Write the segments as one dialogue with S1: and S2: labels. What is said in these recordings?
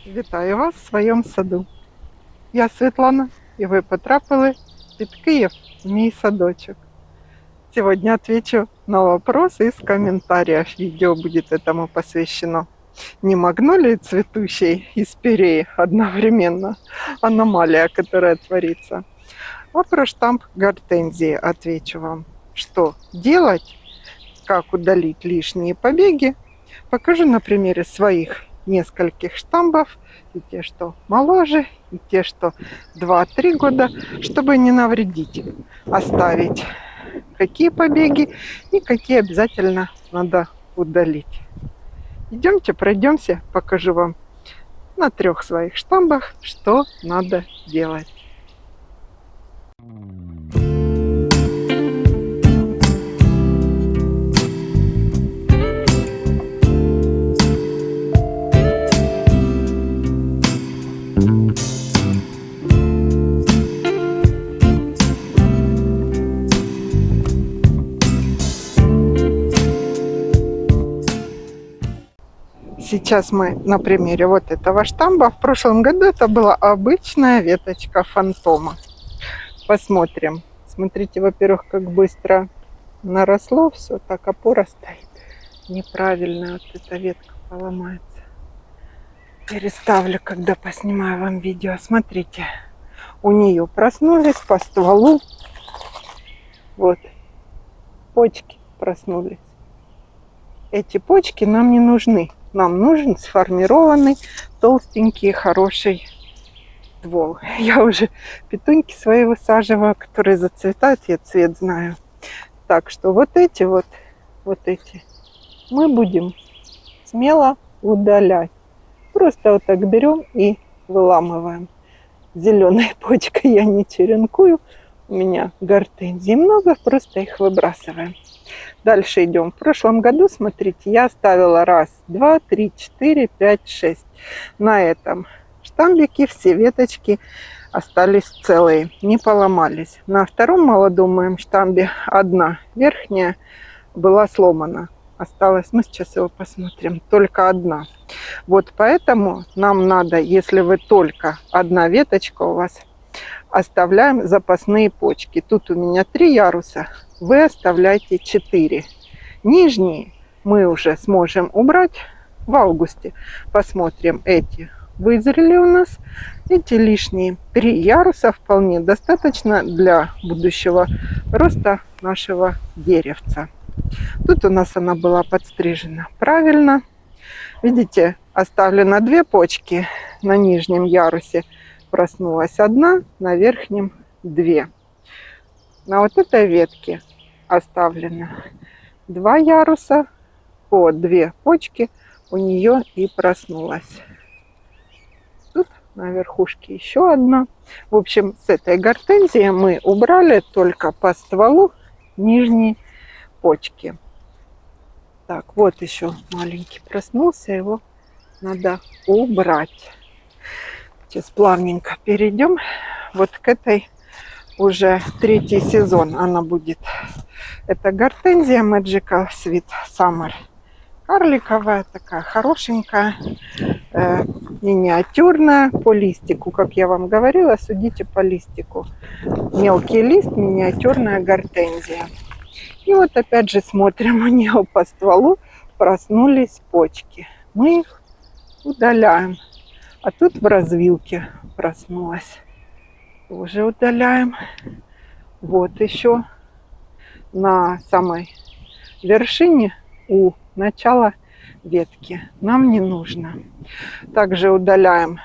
S1: Вітаю вас в своєму саду. Я Світлана, і ви потрапили під Київ в мій садочок. Сегодня отвечу на вопрос из комментариев. Видео будет этому посвящено не магнолии цветущей из перьев одновременно, аномалия, которая творится, а про штамп гортензии отвечу вам. Что делать, как удалить лишние побеги, покажу на примере своих нескольких штамбов, и те, что моложе, и те, что 2-3 года, чтобы не навредить, оставить какие побеги и какие обязательно надо удалить. Идемте, пройдемся, покажу вам на 3 своих штамбах, что надо делать. Сейчас мы на примере вот этого штамба. В прошлом году это была обычная веточка фантома. Посмотрим. Смотрите, во-первых, как быстро наросло все. Так, опора стоит неправильно. Вот эта ветка поломается. Переставлю, когда поснимаю вам видео. Смотрите, у нее проснулись по стволу. Вот, почки проснулись. Эти почки нам не нужны. Нам нужен сформированный, толстенький, хороший ствол. Я уже петуньки свои высаживаю, которые зацветают, я цвет знаю. Так что вот эти мы будем смело удалять. Просто вот так берем и выламываем. Зеленой почкой я не черенкую. У меня гортензий много, просто их выбрасываем. Дальше идем. В прошлом году, смотрите, я оставила 1, 2, 3, 4, 5, 6. На этом штамбике все веточки остались целые, не поломались. На втором молодом моем штамбе одна верхняя была сломана. Осталась, мы сейчас его посмотрим, только одна. Вот поэтому нам надо, если вы только одна веточка у вас, оставляем запасные почки. Тут у меня 3 яруса, вы оставляйте 4. Нижние мы уже сможем убрать в августе. Посмотрим, эти вызрели у нас. Эти лишние 3 яруса вполне достаточно для будущего роста нашего деревца. Тут у нас она была подстрижена правильно. Видите, оставлено 2 почки на нижнем ярусе. Проснулась 1, на верхнем 2. На вот этой ветке оставлено 2 яруса, по 2 почки у нее и проснулась. Тут на верхушке еще одна. В общем, с этой гортензией мы убрали только по стволу нижние почки. Так, вот еще маленький проснулся, его надо убрать. Сейчас плавненько перейдем вот к этой, уже 3-й сезон она будет. Это гортензия Magical Sweet Summer. Карликовая, такая хорошенькая, миниатюрная, по листику, как я вам говорила, судите по листику. Мелкий лист, миниатюрная гортензия. И вот опять же смотрим, у нее по стволу проснулись почки. Мы их удаляем. А тут в развилке проснулась. Тоже удаляем. Вот еще на самой вершине у начала ветки нам не нужно. Также удаляем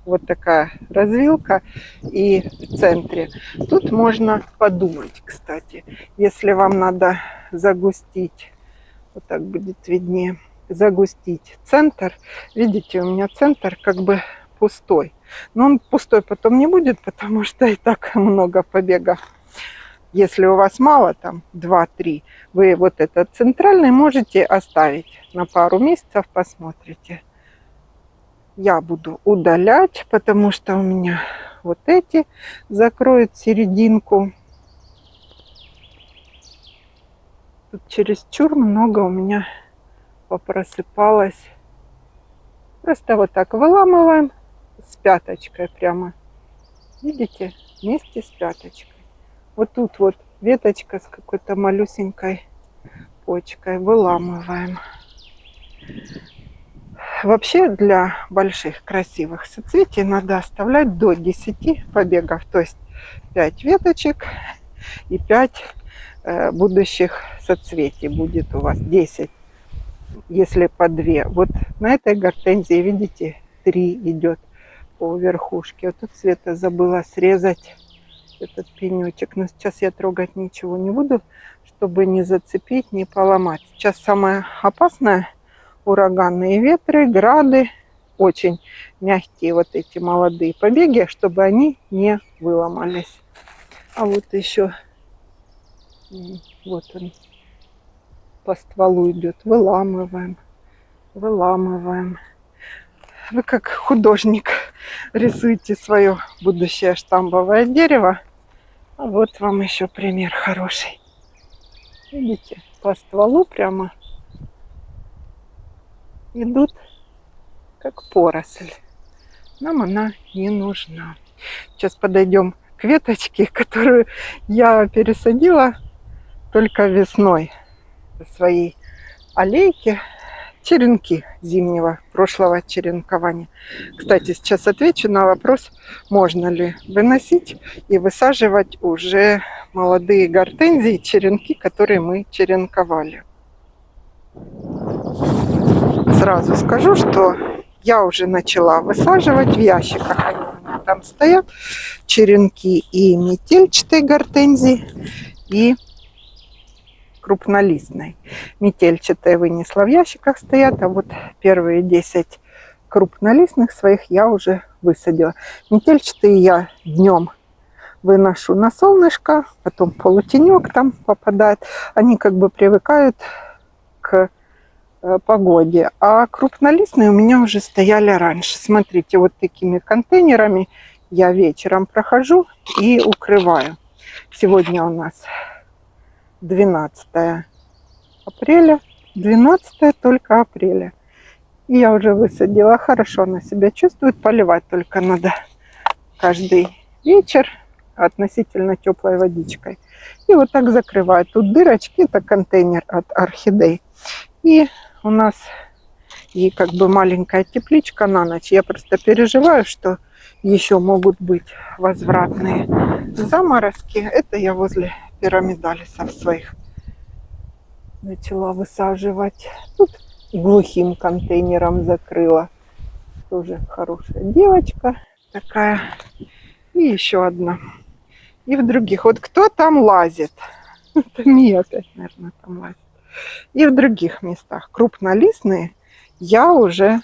S1: вот такая развилка и в центре. Тут можно подумать, кстати, если вам надо загустить, вот так будет виднее, загустить центр. Видите, у меня центр как бы пустой. Но он пустой потом не будет, потому что и так много побегов. Если у вас мало, там 2-3, вы вот этот центральный можете оставить на пару месяцев, посмотрите. Я буду удалять, потому что у меня вот эти закроют серединку. Тут чересчур много у меня попросыпалось Просто вот так выламываем с пяточкой прямо. Видите? Вместе с пяточкой. Вот тут вот веточка с какой-то малюсенькой почкой. Выламываем. Вообще для больших красивых соцветий надо оставлять до 10 побегов. То есть 5 веточек и 5 будущих соцветий будет у вас. 10, если по 2. Вот на этой гортензии, видите, 3 идет по верхушке. Вот тут Света забыла срезать этот пенечек. Но сейчас я трогать ничего не буду, чтобы не зацепить, не поломать. Сейчас самое опасное — ураганные ветры, грады. Очень мягкие вот эти молодые побеги, чтобы они не выломались. А вот еще вот он по стволу идет. Выламываем, выламываем. Вы как художник рисуете свое будущее штамбовое дерево. А вот вам еще пример хороший. Видите, по стволу прямо идут как поросль. Нам она не нужна. Сейчас подойдем к веточке, которую я пересадила только весной со своей аллейки. Черенки зимнего, прошлого черенкования. Кстати, сейчас отвечу на вопрос, можно ли выносить и высаживать уже молодые гортензии, черенки, которые мы черенковали. Сразу скажу, что я уже начала высаживать в ящиках. Они у меня там стоят. Черенки и метельчатой гортензии, и крупнолистной. Метельчатые вынесла в ящиках стоят, а вот первые 10 крупнолистных своих я уже высадила. Метельчатые я днем выношу на солнышко, потом полутенек там попадает. Они как бы привыкают к погоде. А крупнолистные у меня уже стояли раньше. Смотрите, вот такими контейнерами я вечером прохожу и укрываю. Сегодня у нас 12 апреля. 12 только апреля. И я уже высадила. Хорошо она себя чувствует. Поливать только надо каждый вечер относительно теплой водичкой. И вот так закрываю. Тут дырочки. Это контейнер от орхидей. И у нас и как бы маленькая тепличка на ночь. Я просто переживаю, что еще могут быть возвратные заморозки. Это я возле пирамидалисов своих начала высаживать. Тут глухим контейнером закрыла. Тоже хорошая девочка такая. И еще одна. И в других. Вот кто там лазит? Это Мия опять, наверное, там лазит. И в других местах. Крупнолистные я уже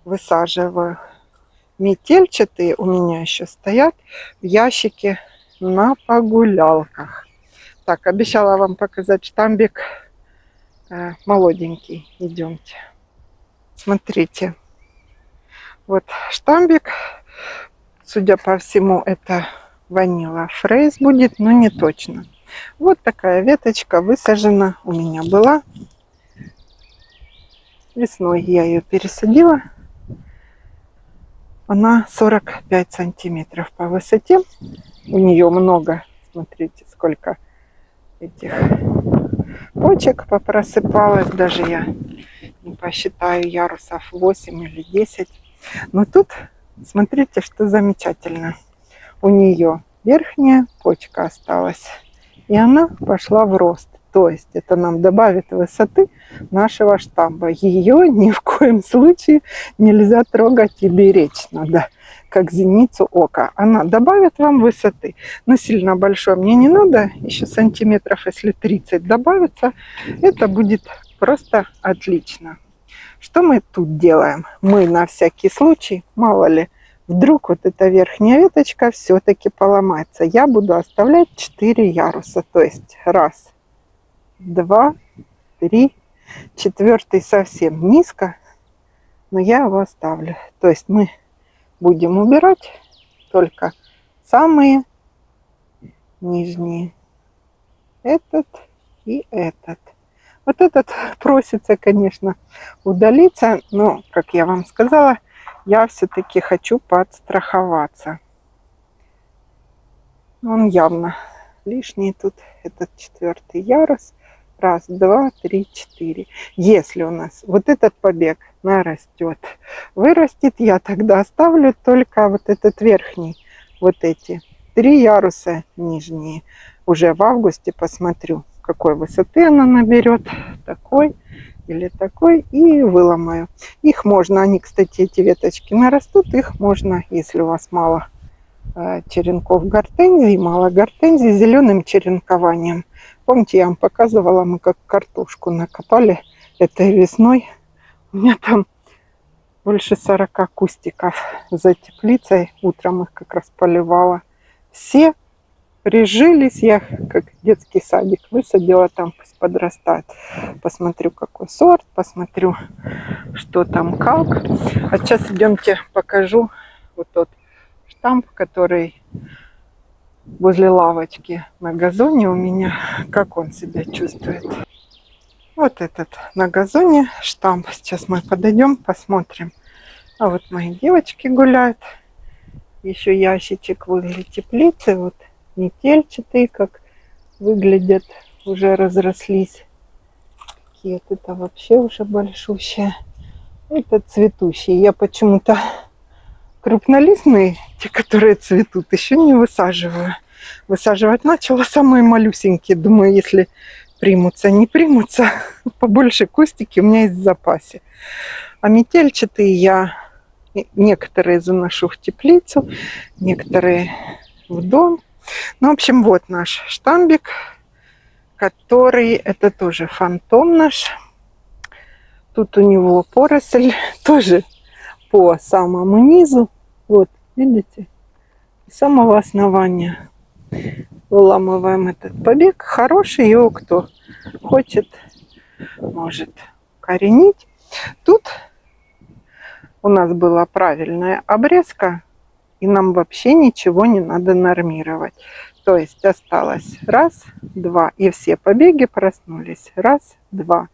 S1: высаживаю. Метельчатые у меня еще стоят в ящике на погулялках. Так, обещала вам показать штамбик молоденький. Идемте. Смотрите. Вот штамбик. Судя по всему, это ванила фрейз будет, но не точно. Вот такая веточка высажена у меня была. Весной я ее пересадила. Она 45 сантиметров по высоте. У нее много, смотрите, сколько этих почек попросыпалось. Даже я не посчитаю, ярусов 8 или 10. Но тут, смотрите, что замечательно. У нее верхняя почка осталась. И она пошла в рост. То есть это нам добавит высоты нашего штамба. Ее ни в коем случае нельзя трогать и беречь надо, как зеницу ока. Она добавит вам высоты. Но сильно большой мне не надо. Еще сантиметров, если 30 добавится, это будет просто отлично. Что мы тут делаем? Мы на всякий случай, мало ли, вдруг вот эта верхняя веточка все-таки поломается. Я буду оставлять 4 яруса. То есть 1, 2, 3, 4 совсем низко, но я его оставлю. То есть мы будем убирать только самые нижние. Этот и этот. Вот этот просится, конечно, удалиться, но, как я вам сказала, я все-таки хочу подстраховаться. Он явно лишний тут, этот 4-й ярус. Раз, два, три, четыре. Если у нас вот этот побег нарастет, вырастет, я тогда оставлю только вот этот верхний, вот эти 3 яруса нижние. Уже в августе посмотрю, какой высоты она наберет, такой или такой, и выломаю. Их можно, они, кстати, эти веточки нарастут, их можно, если у вас мало черенков гортензий, мало гортензий, зеленым черенкованием. Помните, я вам показывала, мы как картошку накопали этой весной. У меня там больше 40 кустиков за теплицей. Утром их как раз поливала. Все прижились, я как детский садик высадила, там пусть подрастают. Посмотрю, какой сорт, посмотрю, что там как. А сейчас идемте покажу вот тот штамп, который возле лавочки на газоне у меня, как он себя чувствует. Вот этот на газоне штамп. Сейчас мы подойдем, посмотрим. А вот мои девочки гуляют. Еще ящичек возле теплицы. Вот метельчатые, как выглядят, уже разрослись. Какие-то это вообще уже большущие. Это цветущие. Я почему-то крупнолистные, те, которые цветут, еще не высаживаю. Высаживать начала самые малюсенькие. Думаю, если примутся, не примутся, побольше кустики у меня есть в запасе. А метельчатые я некоторые заношу в теплицу, некоторые в дом. Ну, в общем, вот наш штамбик, который, это тоже фантом наш. Тут у него поросль тоже по самому низу. Вот, видите, с самого основания. Выламываем этот побег. Хороший, его кто хочет, может коренить. Тут у нас была правильная обрезка, и нам вообще ничего не надо нормировать. То есть осталось раз, два, и все побеги проснулись. Раз, два,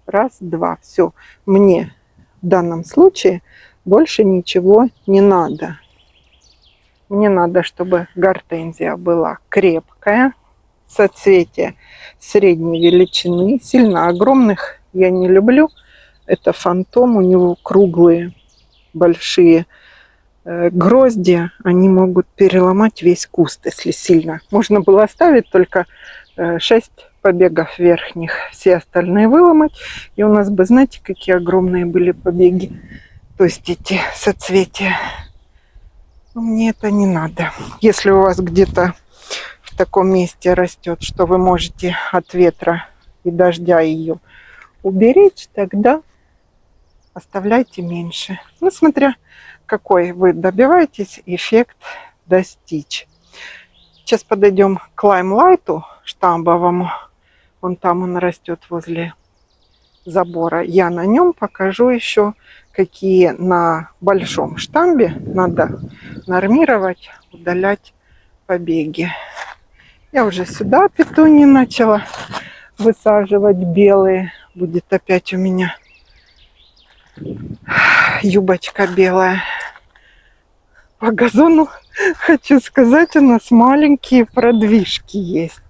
S1: раз, два. Все. Мне в данном случае больше ничего не надо. Мне надо, чтобы гортензия была крепкая, соцветия средней величины. Сильно огромных я не люблю. Это фантом, у него круглые, большие грозди. Они могут переломать весь куст, если сильно. Можно было оставить только 6 побегов верхних, все остальные выломать. И у нас бы, знаете, какие огромные были побеги. То есть эти соцветия. Но мне это не надо. Если у вас где-то в таком месте растет, что вы можете от ветра и дождя ее уберечь, тогда оставляйте меньше. Ну, смотря какой вы добиваетесь эффект достичь. Сейчас подойдем к лаймлайту штамбовому. Вон там он растет возле забора. Я на нем покажу еще, какие на большом штамбе надо нормировать, удалять побеги. Я уже сюда петунии начала высаживать белые. Будет опять у меня юбочка белая. По газону, хочу сказать, у нас маленькие продвижки есть.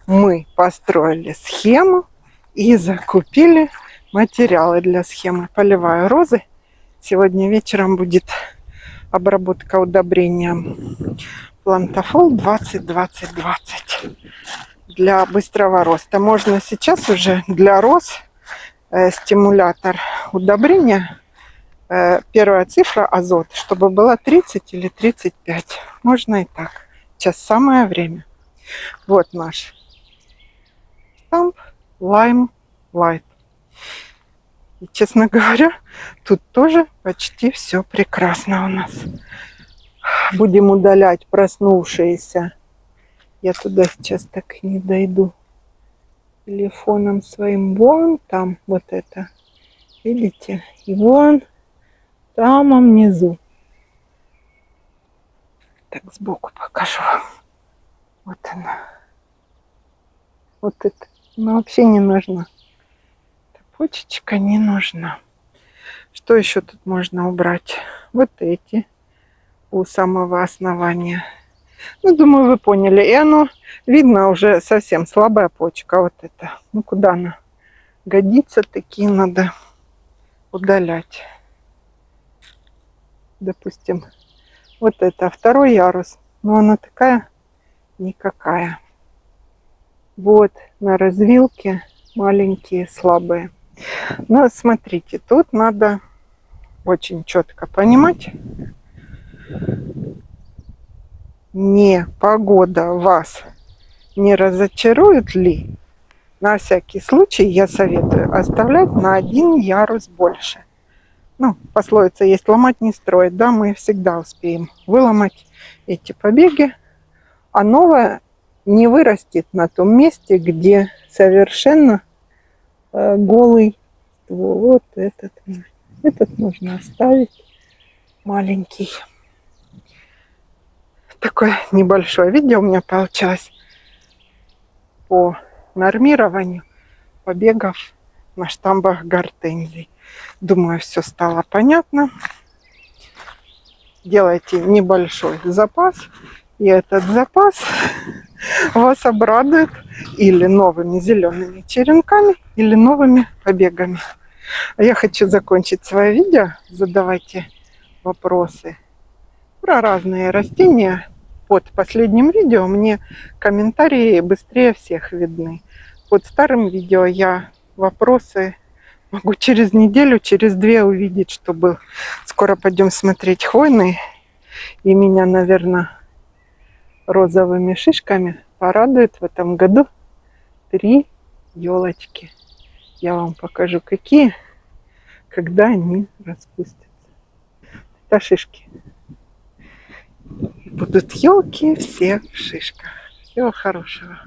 S1: Мы построили схему и закупили материалы для схемы. Поливаю розы. Сегодня вечером будет обработка удобрением Плантафол 20-20-20 для быстрого роста. Можно сейчас уже для роз стимулятор удобрения, первая цифра азот, чтобы была 30 или 35. Можно и так. Сейчас самое время. Вот наш штамп Lime Light. И, честно говоря, тут тоже почти все прекрасно у нас. Будем удалять проснувшиеся. Я туда сейчас так не дойду. Телефоном своим. Вон там вот это. Видите? И вон в самом низу. Так, сбоку покажу. Вот она. Вот это. Она вообще не нужна. почечка не нужна. Что еще тут можно убрать? Вот эти у самого основания. Ну, думаю, вы поняли. И оно, видно, уже совсем слабая почка. Вот это. Ну, куда она годится, такие надо удалять. Допустим, вот это второй ярус. Но она такая никакая. Вот на развилке маленькие, слабые. Но смотрите, тут надо очень четко понимать, не погода вас не разочарует ли. На всякий случай я советую оставлять на один ярус больше. Ну, пословица есть «ломать не строить», да, мы всегда успеем выломать эти побеги, а новое не вырастет на том месте, где совершенно голый ствол. Вот этот можно оставить маленький. Такое небольшое видео у меня получилось по нормированию побегов на штамбах гортензий. Думаю, все стало понятно. Делайте небольшой запас, и этот запас вас обрадует или новыми зелеными черенками, или новыми побегами. А я хочу закончить свое видео. Задавайте вопросы про разные растения. Под последним видео мне комментарии быстрее всех видны. Под старым видео я вопросы могу через неделю, через 2 увидеть, что был. Скоро пойдем смотреть хвойные. И меня, наверное, розовыми шишками порадует в этом году 3 елочки. Я вам покажу, какие, когда они распустятся. Это шишки. Будут елки все в шишках. Всего хорошего.